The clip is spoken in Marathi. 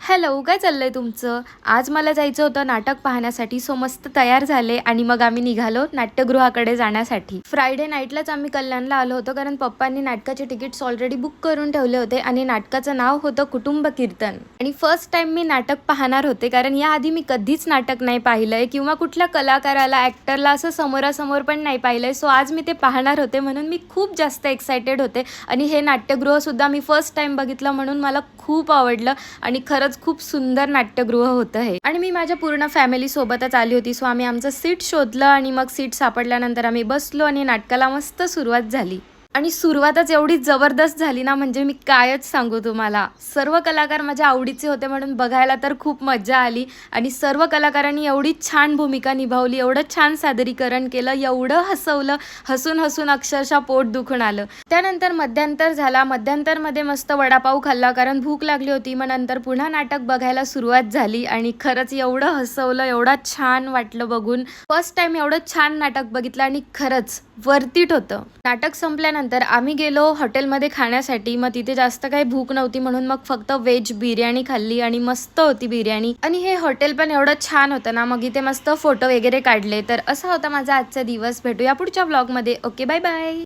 हॅलो, काय चाललंय तुमचं? आज मला जायचं होतं नाटक पाहण्यासाठी, सो मस्त तयार झाले आणि मग आम्ही निघालो नाट्यगृहाकडे जाण्यासाठी. फ्रायडे नाईटलाच आम्ही कल्याणला आलो होतो, कारण पप्पांनी नाटकाचे तिकीट्स ऑलरेडी बुक करून ठेवले होते आणि नाटकाचं नाव होतं कुटुंब कीर्तन. आणि फर्स्ट टाइम मी नाटक पाहणार होते, कारण याआधी मी कधीच नाटक नाही पाहिलंय किंवा कुठल्या कलाकाराला, ॲक्टरला असं समोरासमोर पण नाही पाहिलंय. सो आज मी ते पाहणार होते, म्हणून मी खूप जास्त एक्सायटेड होते. आणि हे नाट्यगृहसुद्धा मी फर्स्ट टाइम बघितलं, म्हणून मला खूप आवडलं आणि खरंच खूप सुंदर नाट्यगृह होतं हे. आणि मी माझ्या पूर्ण फॅमिली सोबतच आली होती. सो आम्ही आमचं सीट शोधलं आणि मग सीट सापडल्यानंतर आम्ही बसलो आणि नाटकाला मस्त सुरुवात झाली. आणि सुरुवातच एवढी जबरदस्त झाली ना, म्हणजे मी कायच सांगू तुम्हाला. सर्व कलाकार माझ्या आवडीचे होते, म्हणून बघायला तर खूप मजा आली. आणि सर्व कलाकारांनी एवढी छान भूमिका निभावली, एवढं छान सादरीकरण केलं, एवढं हसवलं, हसून हसून अक्षरशः पोट दुखून आलं. त्यानंतर मध्यांतर झाला. मध्यांतरमध्ये मस्त वडापाव खाल्ला, कारण भूक लागली होती. मग नंतर पुन्हा नाटक बघायला सुरुवात झाली आणि खरंच एवढं हसवलं, एवढं छान वाटलं बघून. फर्स्ट टाइम एवढं छान नाटक बघितलं आणि खरंच वर्थ इट होतं. नाटक संपल्यानंतर आम्ही गेलो हॉटेलमध्ये खाण्यासाठी. मग तिथे जास्त काही भूक नव्हती, म्हणून मग फक्त व्हेज बिर्याणी खाल्ली आणि मस्त होती बिर्याणी. आणि हे हॉटेल पण एवढं छान होतं ना, मग इथे मस्त फोटो वगैरे काढले. तर असा होता माझा आजचा दिवस. भेटूया पुढच्या ब्लॉगमध्ये. Okay, bye bye.